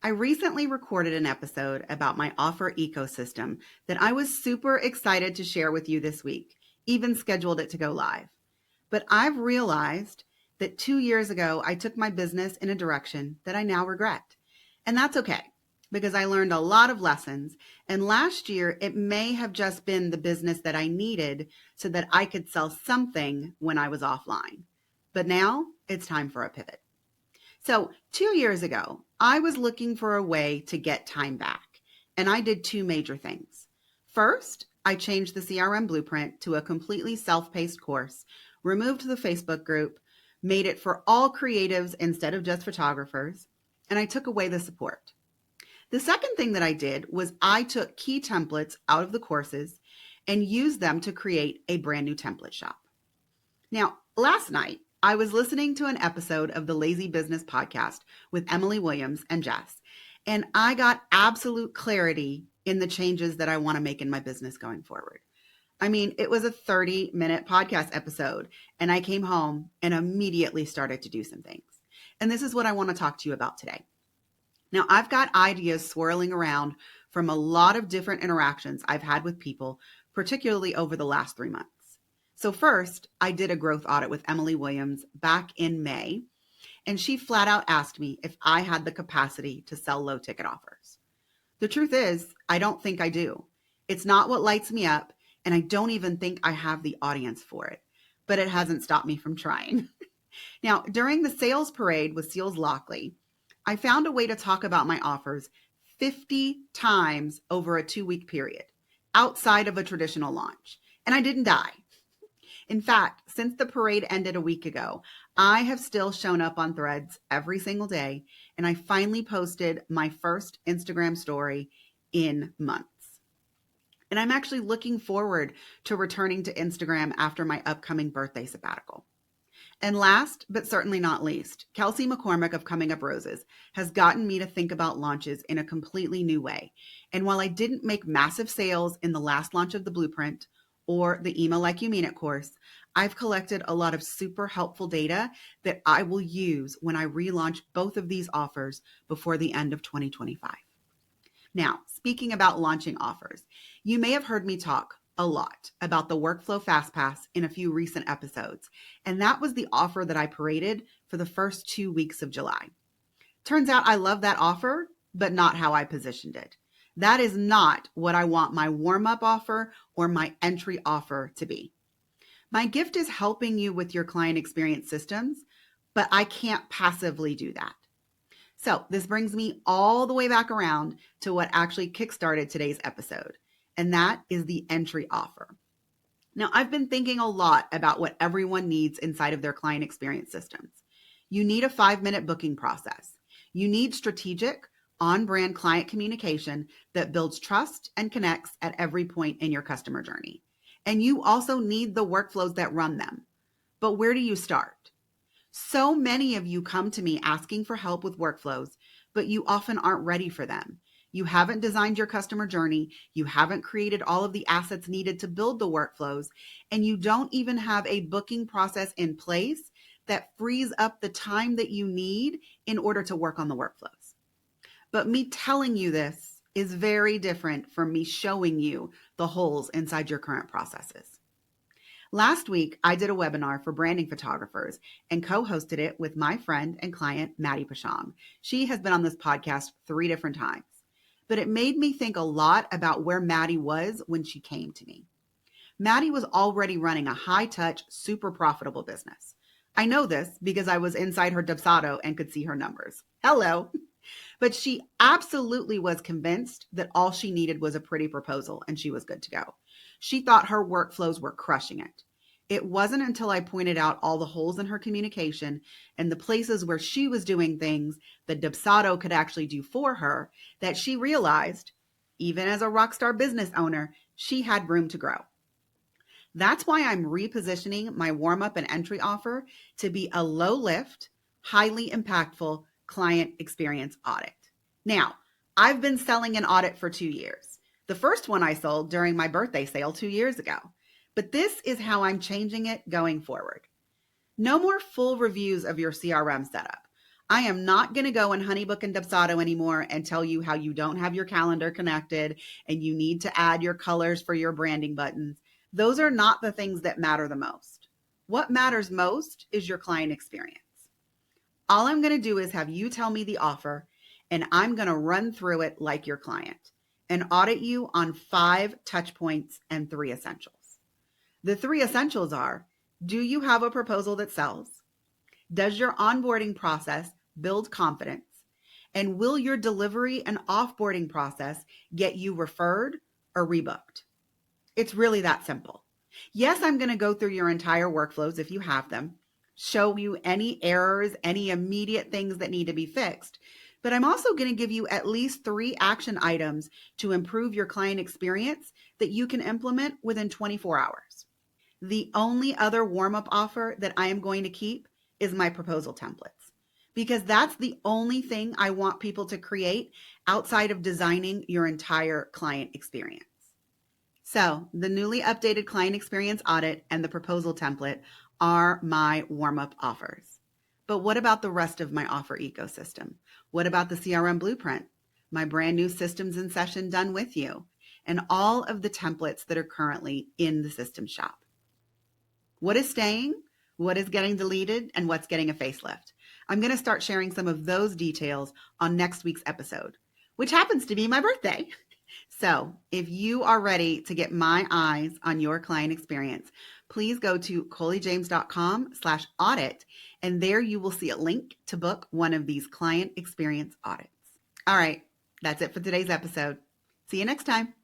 I recently recorded an episode about my offer ecosystem that I was super excited to share with you this week, even scheduled it to go live. But I've realized that 2 years ago, I took my business in a direction that I now regret. And that's okay, because I learned a lot of lessons. And last year, it may have just been the business that I needed so that I could sell something when I was offline. But now it's time for a pivot. So 2 years ago, I was looking for a way to get time back, and I did two major things. First, I changed the CRM blueprint to a completely self-paced course, removed the Facebook group, made it for all creatives instead of just photographers, and I took away the support. The second thing that I did was I took key templates out of the courses and used them to create a brand new template shop. Now, last night, I was listening to an episode of the Lazy Business podcast with Emily Williams and Jess, and I got absolute clarity in the changes that I want to make in my business going forward. I mean, it was a 30-minute podcast episode, and I came home and immediately started to do some things. And this is what I want to talk to you about today. Now, I've got ideas swirling around from a lot of different interactions I've had with people, particularly over the last 3 months. So first, I did a growth audit with Emily Williams back in May, and she flat out asked me if I had the capacity to sell low ticket offers. The truth is, I don't think I do. It's not what lights me up, and I don't even think I have the audience for it, but it hasn't stopped me from trying. Now, during the sales parade with Seals Lockley, I found a way to talk about my offers 50 times over a 2-week period outside of a traditional launch, and I didn't die. In fact, since the parade ended a week ago, I have still shown up on Threads every single day, and I finally posted my first Instagram story in months. And I'm actually looking forward to returning to Instagram after my upcoming birthday sabbatical. And last, but certainly not least, Kelsey McCormick of Coming Up Roses has gotten me to think about launches in a completely new way. And while I didn't make massive sales in the last launch of the blueprint, or the Email Like You Mean It course, I've collected a lot of super helpful data that I will use when I relaunch both of these offers before the end of 2025. Now, speaking about launching offers, you may have heard me talk a lot about the Workflow FastPass in a few recent episodes, and that was the offer that I paraded for the first 2 weeks of July. Turns out I love that offer, but not how I positioned it. That is not what I want my warm-up offer or my entry offer to be. My gift is helping you with your client experience systems, but I can't passively do that. So this brings me all the way back around to what actually kickstarted today's episode, and that is the entry offer. Now, I've been thinking a lot about what everyone needs inside of their client experience systems. You need a 5-minute booking process. You need strategic, on-brand client communication that builds trust and connects at every point in your customer journey. And you also need the workflows that run them. But where do you start? So many of you come to me asking for help with workflows, but you often aren't ready for them. You haven't designed your customer journey, you haven't created all of the assets needed to build the workflows, and you don't even have a booking process in place that frees up the time that you need in order to work on the workflows. But me telling you this is very different from me showing you the holes inside your current processes. Last week, I did a webinar for branding photographers and co-hosted it with my friend and client, Maddie Pasham. She has been on this podcast 3 different times, but it made me think a lot about where Maddie was when she came to me. Maddie was already running a high-touch, super profitable business. I know this because I was inside her Dubsado and could see her numbers. Hello. But she absolutely was convinced that all she needed was a pretty proposal and she was good to go. She thought her workflows were crushing it. It wasn't until I pointed out all the holes in her communication and the places where she was doing things that Dubsado could actually do for her that she realized, even as a rockstar business owner, she had room to grow. That's why I'm repositioning my warm-up and entry offer to be a low-lift, highly impactful client experience audit. Now, I've been selling an audit for 2 years. The first one I sold during my birthday sale 2 years ago. But this is how I'm changing it going forward. No more full reviews of your CRM setup. I am not going to go in HoneyBook and Dubsado anymore and tell you how you don't have your calendar connected and you need to add your colors for your branding buttons. Those are not the things that matter the most. What matters most is your client experience. All I'm going to do is have you tell me the offer, and I'm going to run through it like your client and audit you on 5 touch points and 3 essentials. The 3 essentials are: do you have a proposal that sells? Does your onboarding process build confidence? And will your delivery and offboarding process get you referred or rebooked? It's really that simple. Yes, I'm going to go through your entire workflows if you have them, show you any errors, any immediate things that need to be fixed. But I'm also going to give you at least 3 action items to improve your client experience that you can implement within 24 hours. The only other warm-up offer that I am going to keep is my proposal templates, because that's the only thing I want people to create outside of designing your entire client experience. So the newly updated Client Experience Audit and the proposal template are my warm-up offers. But what about the rest of my offer ecosystem? What about the CRM blueprint, my brand new systems in session done with you, and all of the templates that are currently in the system shop? What is staying, what is getting deleted, and what's getting a facelift? I'm going to start sharing some of those details on next week's episode, which happens to be my birthday. So if you are ready to get my eyes on your client experience, please go to coliejames.com/audit, and there you will see a link to book one of these client experience audits. All right, that's it for today's episode. See you next time.